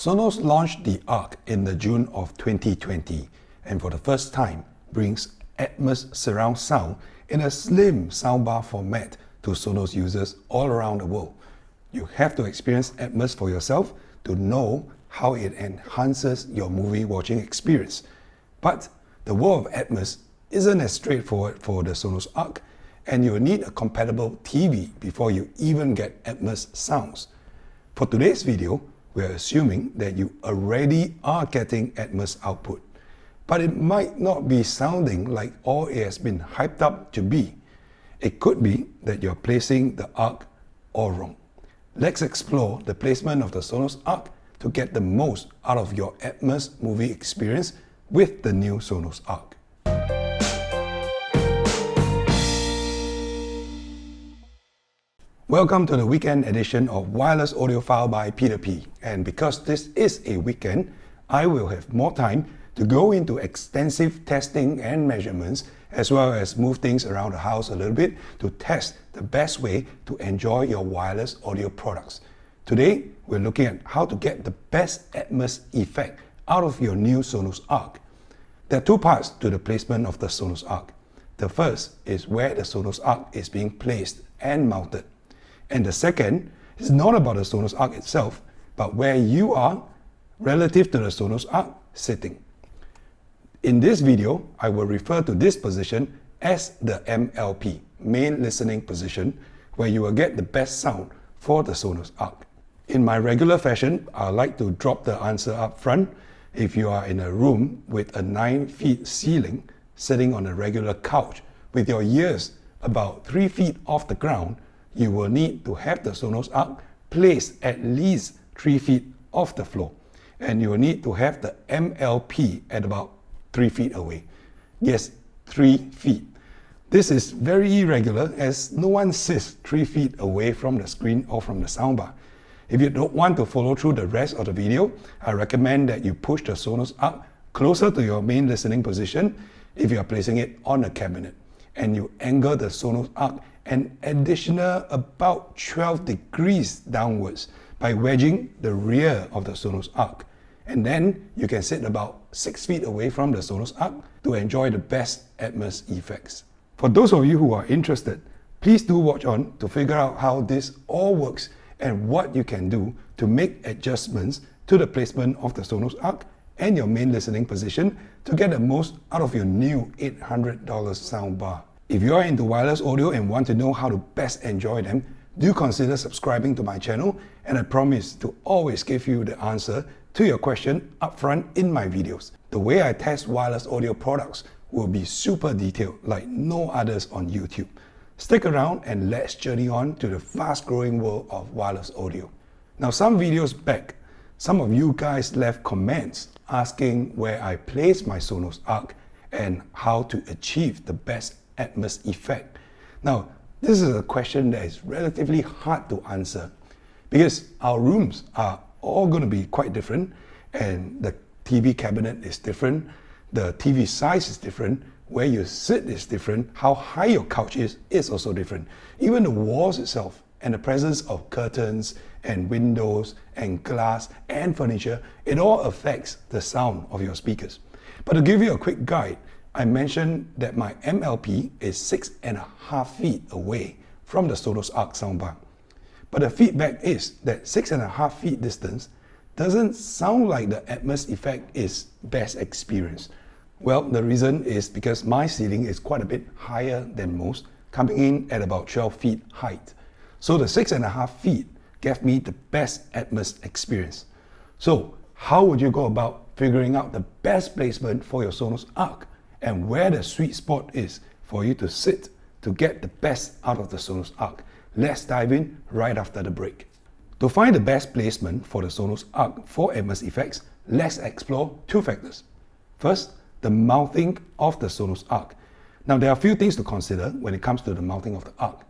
Sonos launched the Arc in the June of 2020 and for the first time brings Atmos surround sound in a slim soundbar format to Sonos users all around the world. You have to experience Atmos for yourself to know how it enhances your movie watching experience. But the world of Atmos isn't as straightforward for the Sonos Arc, and you'll need a compatible TV before you even get Atmos sounds. For today's video, we're assuming that you already are getting Atmos output, but it might not be sounding like all it has been hyped up to be. It could be that you're placing the Arc all wrong. Let's explore the placement of the Sonos Arc to get the most out of your Atmos movie experience with the new Sonos Arc. Welcome to the weekend edition of Wireless Audiophile by Peter P. And because this is a weekend, I will have more time to go into extensive testing and measurements, as well as move things around the house a little bit to test the best way to enjoy your wireless audio products. Today, we're looking at how to get the best Atmos effect out of your new Sonos Arc. There are two parts to the placement of the Sonos Arc. The first is where the Sonos Arc is being placed and mounted. And the second is not about the Sonos Arc itself, but where you are relative to the Sonos Arc sitting. In this video, I will refer to this position as the MLP, main listening position, where you will get the best sound for the Sonos Arc. In my regular fashion, I like to drop the answer up front. If you are in a room with a 9 feet ceiling, sitting on a regular couch with your ears about 3 feet off the ground, you will need to have the Sonos Arc placed at least 3 feet off the floor. And you will need to have the MLP at about 3 feet away. Yes, 3 feet. This is very irregular as no one sits 3 feet away from the screen or from the soundbar. If you don't want to follow through the rest of the video, I recommend that you push the Sonos Arc closer to your main listening position if you are placing it on a cabinet, and you angle the Sonos Arc an additional about 12 degrees downwards by wedging the rear of the Sonos Arc. And then you can sit about 6 feet away from the Sonos Arc to enjoy the best Atmos effects. For those of you who are interested, please do watch on to figure out how this all works and what you can do to make adjustments to the placement of the Sonos Arc and your main listening position to get the most out of your new $800 soundbar. If you are into wireless audio and want to know how to best enjoy them, do consider subscribing to my channel, and I promise to always give you the answer to your question upfront in my videos. The way I test wireless audio products will be super detailed like no others on YouTube. Stick around and let's journey on to the fast-growing world of wireless audio. Now, some videos back, some of you guys left comments asking where I place my Sonos Arc and how to achieve the best Atmos effect. Now, this is a question that is relatively hard to answer because our rooms are all going to be quite different, and the TV cabinet is different, the TV size is different, where you sit is different, how high your couch is also different. Even the walls itself and the presence of curtains and windows and glass and furniture, it all affects the sound of your speakers. But to give you a quick guide, I mentioned that my MLP is 6.5 feet away from the Sonos Arc soundbar. But the feedback is that 6.5 feet distance doesn't sound like the Atmos effect is best experienced. Well, the reason is because my ceiling is quite a bit higher than most, coming in at about 12 feet height. So the 6.5 feet gave me the best Atmos experience. So how would you go about figuring out the best placement for your Sonos Arc and where the sweet spot is for you to sit to get the best out of the Sonos Arc? Let's dive in right after the break. To find the best placement for the Sonos Arc for Atmos effects, let's explore two factors. First, the mounting of the Sonos Arc. Now, there are a few things to consider when it comes to the mounting of the Arc.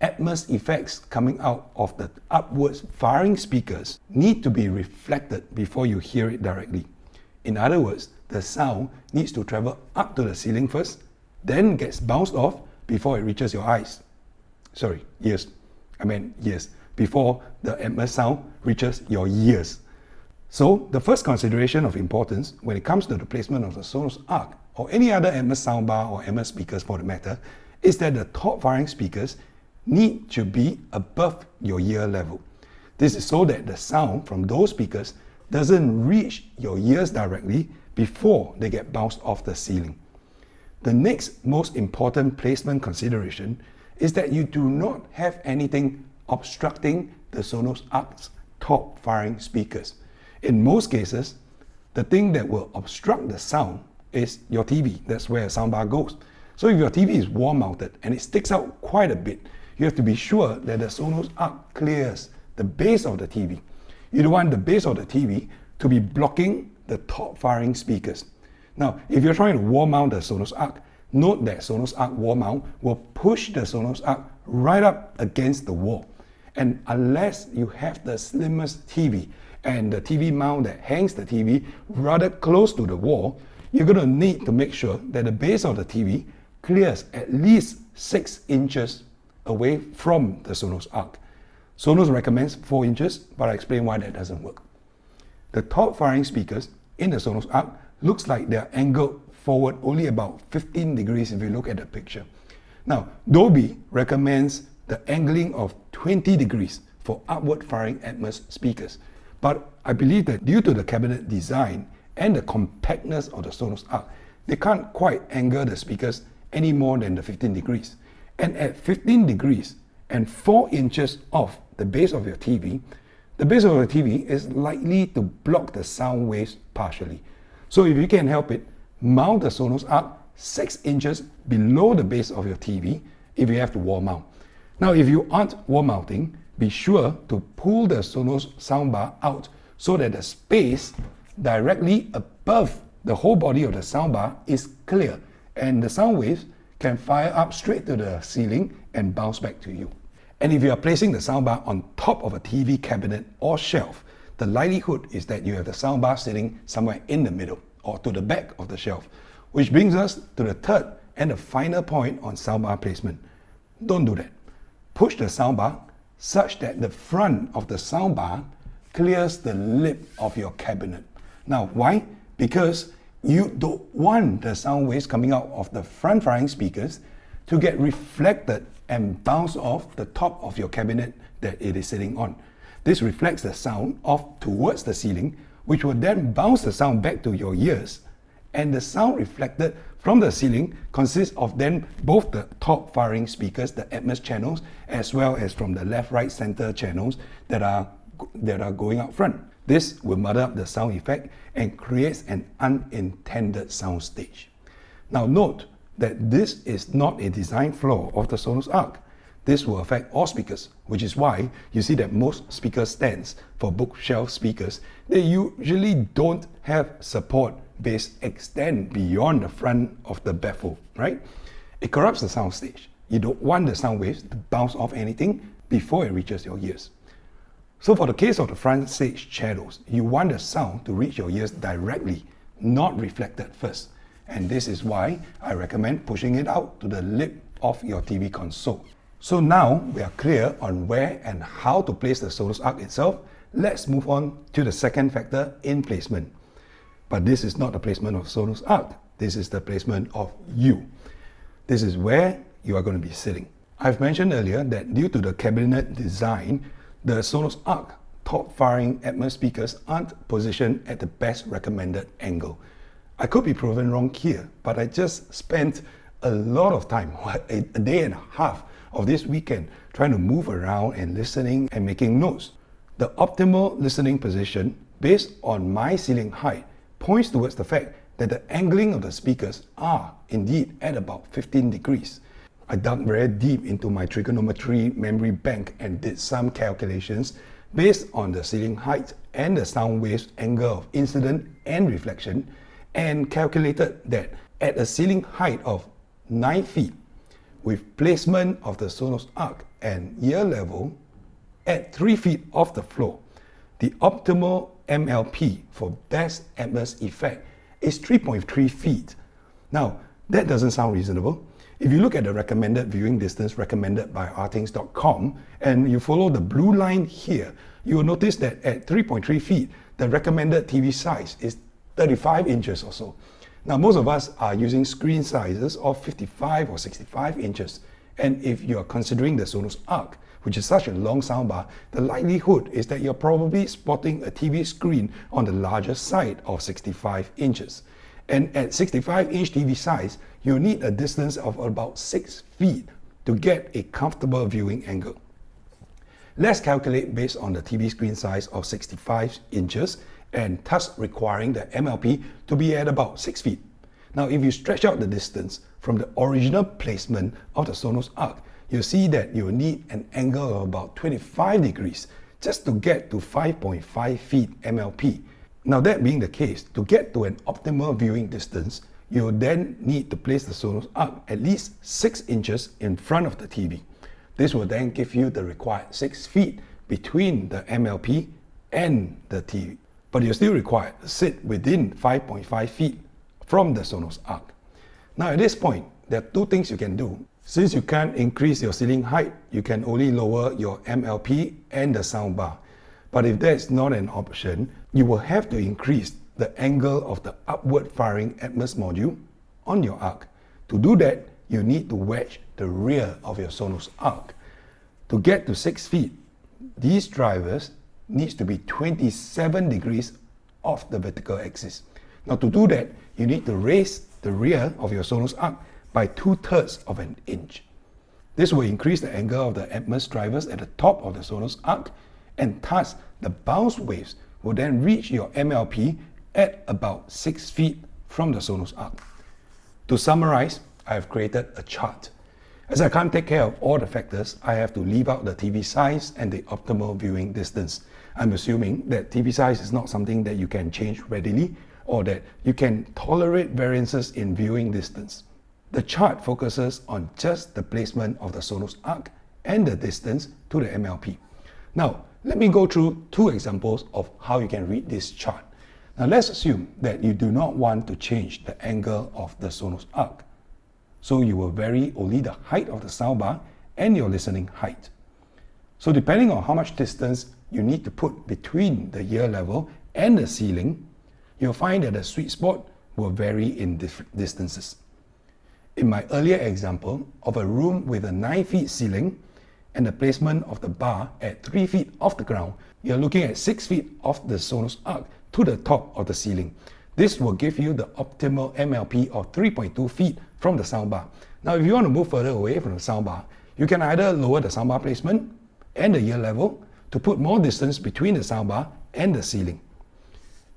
Atmos effects coming out of the upwards firing speakers need to be reflected before you hear it directly. In other words, the sound needs to travel up to the ceiling first, then gets bounced off before it reaches your eyes. Sorry, ears. Before the Atmos sound reaches your ears. So the first consideration of importance when it comes to the placement of the Sonos Arc or any other Atmos soundbar or Atmos speakers for the matter is that the top firing speakers need to be above your ear level. This is so that the sound from those speakers doesn't reach your ears directly before they get bounced off the ceiling. The next most important placement consideration is that you do not have anything obstructing the Sonos Arc's top firing speakers. In most cases, the thing that will obstruct the sound is your TV. That's where a soundbar goes. So if your TV is wall mounted and it sticks out quite a bit, you have to be sure that the Sonos Arc clears the base of the TV. You don't want the base of the TV to be blocking the top firing speakers. Now, if you're trying to wall mount the Sonos Arc, note that Sonos Arc wall mount will push the Sonos Arc right up against the wall. And unless you have the slimmest TV and the TV mount that hangs the TV rather close to the wall, you're going to need to make sure that the base of the TV clears at least 6 inches away from the Sonos Arc. Sonos recommends 4 inches, but I'll explain why that doesn't work. The top firing speakers in the Sonos Arc looks like they're angled forward only about 15 degrees if you look at the picture. Now, Dolby recommends the angling of 20 degrees for upward firing Atmos speakers. But I believe that due to the cabinet design and the compactness of the Sonos Arc, they can't quite angle the speakers any more than the 15 degrees. And at 15 degrees and 4 inches off the base of your TV, the base of your TV is likely to block the sound waves partially. So if you can help it, mount the Sonos Arc 6 inches below the base of your TV if you have to wall mount. Now, if you aren't wall mounting, be sure to pull the Sonos soundbar out so that the space directly above the whole body of the soundbar is clear and the sound waves can fire up straight to the ceiling and bounce back to you. And if you are placing the soundbar on top of a TV cabinet or shelf, the likelihood is that you have the soundbar sitting somewhere in the middle or to the back of the shelf, which brings us to the third and the final point on soundbar placement. Don't do that. Push the soundbar such that the front of the soundbar clears the lip of your cabinet. Now, why? Because you don't want the sound waves coming out of the front firing speakers to get reflected and bounce off the top of your cabinet that it is sitting on. This reflects the sound off towards the ceiling, which will then bounce the sound back to your ears. And the sound reflected from the ceiling consists of then both the top firing speakers, the Atmos channels, as well as from the left, right, center channels that are going out front. This will muddle up the sound effect and creates an unintended sound stage. Now note that this is not a design flaw of the Sonos Arc. This will affect all speakers, which is why you see that most speaker stands for bookshelf speakers, they usually don't have support base extend beyond the front of the baffle, right? It corrupts the sound stage. You don't want the sound waves to bounce off anything before it reaches your ears. So for the case of the front stage channels, you want the sound to reach your ears directly, not reflected first. And this is why I recommend pushing it out to the lip of your TV console. So now we are clear on where and how to place the Sonos Arc itself. Let's move on to the second factor in placement. But this is not the placement of Sonos Arc. This is the placement of you. This is where you are going to be sitting. I've mentioned earlier that due to the cabinet design, the Sonos Arc top firing Atmos speakers aren't positioned at the best recommended angle. I could be proven wrong here, but I just spent a lot of time, a day and a half of this weekend, trying to move around and listening and making notes. The optimal listening position based on my ceiling height points towards the fact that the angling of the speakers are indeed at about 15 degrees. I dug very deep into my trigonometry memory bank and did some calculations based on the ceiling height and the sound waves angle of incident and reflection, and calculated that at a ceiling height of 9 feet, with placement of the Sonos Arc and ear level at 3 feet off the floor, the optimal MLP for best Atmos effect is 3.3 feet. Now, that doesn't sound reasonable. If you look at the recommended viewing distance recommended by artings.com and you follow the blue line here, you will notice that at 3.3 feet, the recommended TV size is 35 inches or so. Now, most of us are using screen sizes of 55 or 65 inches. And if you are considering the Sonos Arc, which is such a long soundbar, the likelihood is that you're probably spotting a TV screen on the larger side of 65 inches. And at 65-inch TV size, you need a distance of about 6 feet to get a comfortable viewing angle. Let's calculate based on the TV screen size of 65 inches and thus requiring the MLP to be at about 6 feet. Now, if you stretch out the distance from the original placement of the Sonos Arc, you'll see that you will need an angle of about 25 degrees just to get to 5.5 feet MLP. Now, that being the case, to get to an optimal viewing distance, you will then need to place the Sonos Arc at least 6 inches in front of the TV. This will then give you the required 6 feet between the MLP and the TV. But you're still required to sit within 5.5 feet from the Sonos Arc. Now, at this point, there are two things you can do. Since you can't increase your ceiling height, you can only lower your MLP and the soundbar. But if that's not an option, you will have to increase the angle of the upward firing Atmos module on your Arc. To do that, you need to wedge the rear of your Sonos Arc. To get to 6 feet, these drivers needs to be 27 degrees off the vertical axis. Now, to do that, you need to raise the rear of your Sonos Arc by 2/3 of an inch. This will increase the angle of the Atmos drivers at the top of the Sonos Arc, and thus the bounce waves will then reach your MLP at about 6 feet from the Sonos Arc. To summarize, I have created a chart. As I can't take care of all the factors, I have to leave out the TV size and the optimal viewing distance. I'm assuming that TV size is not something that you can change readily or that you can tolerate variances in viewing distance. The chart focuses on just the placement of the Sonos Arc and the distance to the MLP. Now, let me go through two examples of how you can read this chart. Now, let's assume that you do not want to change the angle of the Sonos Arc. So you will vary only the height of the soundbar and your listening height. So depending on how much distance you need to put between the ear level and the ceiling, you'll find that the sweet spot will vary in different distances. In my earlier example of a room with a 9 feet ceiling and the placement of the bar at 3 feet off the ground, you're looking at 6 feet off the Sonos Arc to the top of the ceiling. This will give you the optimal MLP of 3.2 feet from the soundbar. Now, if you want to move further away from the soundbar, you can either lower the soundbar placement and the ear level to put more distance between the soundbar and the ceiling.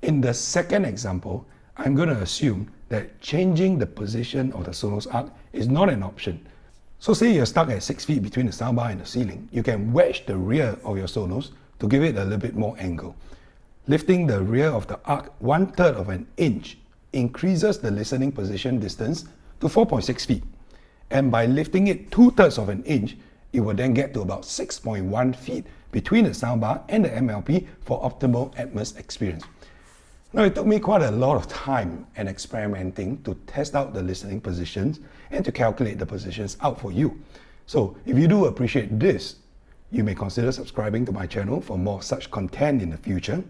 In the second example, I'm going to assume that changing the position of the Sonos Arc is not an option. So say you're stuck at 6 feet between the soundbar and the ceiling, you can wedge the rear of your Sonos to give it a little bit more angle. Lifting the rear of the Arc 1/3 of an inch increases the listening position distance to 4.6 feet. And by lifting it 2/3 of an inch, it will then get to about 6.1 feet between the soundbar and the MLP for optimal Atmos experience. Now, it took me quite a lot of time and experimenting to test out the listening positions and to calculate the positions out for you. So if you do appreciate this, you may consider subscribing to my channel for more such content in the future.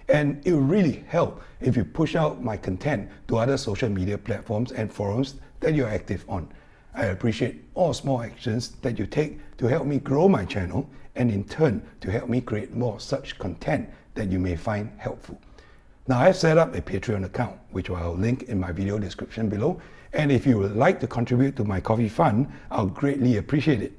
And it will really help if you push out my content to other social media platforms and forums that you're active on. I appreciate all small actions that you take to help me grow my channel and in turn to help me create more such content that you may find helpful. Now, I've set up a Patreon account, which I'll link in my video description below. And if you would like to contribute to my coffee fund, I'll greatly appreciate it.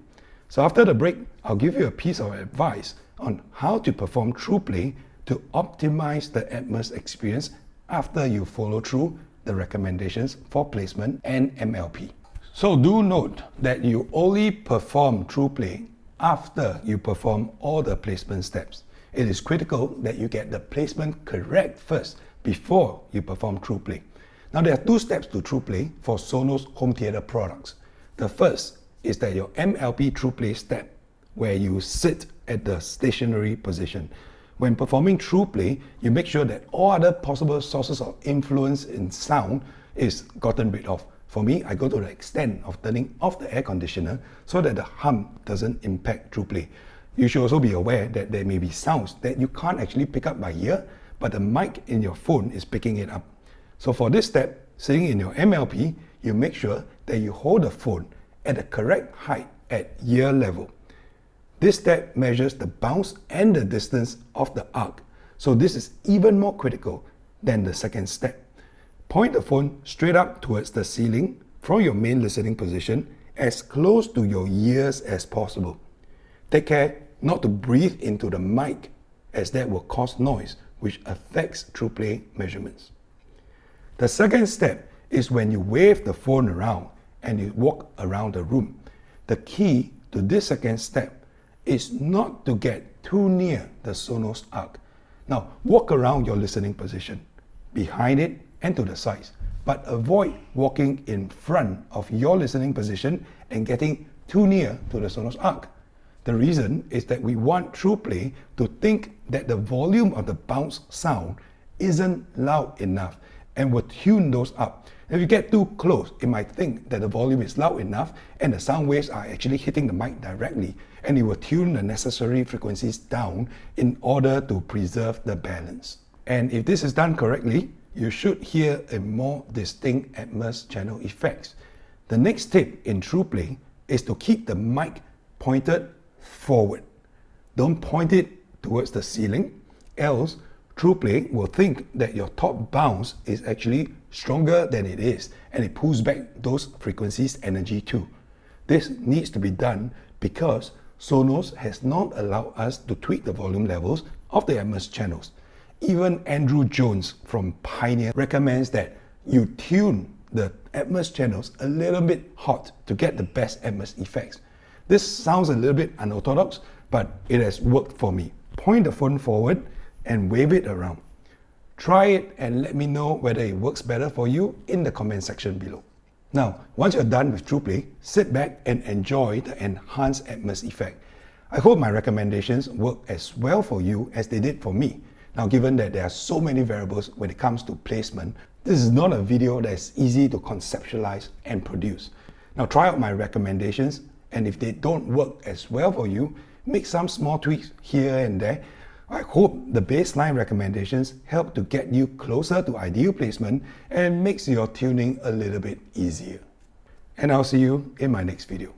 So after the break, I'll give you a piece of advice on how to perform Trueplay to optimize the Atmos experience after you follow through the recommendations for placement and MLP. So do note that you only perform Trueplay after you perform all the placement steps. It is critical that you get the placement correct first before you perform Trueplay. Now, there are two steps to Trueplay for Sonos home theater products. The first is that your MLP Trueplay step, where you sit at the stationary position. When performing Trueplay, you make sure that all other possible sources of influence in sound is gotten rid of. For me, I go to the extent of turning off the air conditioner so that the hum doesn't impact Trueplay. You should also be aware that there may be sounds that you can't actually pick up by ear, but the mic in your phone is picking it up. So for this step, sitting in your MLP, you make sure that you hold the phone at the correct height at ear level. This step measures the bounce and the distance of the arc. So this is even more critical than the second step. Point the phone straight up towards the ceiling from your main listening position, as close to your ears as possible. Take care not to breathe into the mic, as that will cause noise, which affects Trueplay measurements. The second step is when you wave the phone around and you walk around the room. The key to this second step is not to get too near the Sonos Arc. Now, walk around your listening position, behind it and to the sides, but avoid walking in front of your listening position and getting too near to the Sonos Arc. The reason is that we want Trueplay to think that the volume of the bounce sound isn't loud enough and will tune those up. If you get too close, it might think that the volume is loud enough and the sound waves are actually hitting the mic directly, and it will tune the necessary frequencies down in order to preserve the balance. And if this is done correctly, you should hear a more distinct Atmos channel effects. The next tip in Trueplay is to keep the mic pointed forward. Don't point it towards the ceiling, else Trueplay will think that your top bounce is actually stronger than it is, and it pulls back those frequencies' energy too. This needs to be done because Sonos has not allowed us to tweak the volume levels of the Atmos channels. Even Andrew Jones from Pioneer recommends that you tune the Atmos channels a little bit hot to get the best Atmos effects. This sounds a little bit unorthodox, but it has worked for me. Point the phone forward and wave it around. Try it and let me know whether it works better for you in the comment section below. Now, once you're done with Trueplay, sit back and enjoy the enhanced Atmos effect. I hope my recommendations work as well for you as they did for me. Now, given that there are so many variables when it comes to placement, this is not a video that is easy to conceptualize and produce. Now, try out my recommendations, and if they don't work as well for you, make some small tweaks here and there. I hope the baseline recommendations help to get you closer to ideal placement and makes your tuning a little bit easier. And I'll see you in my next video.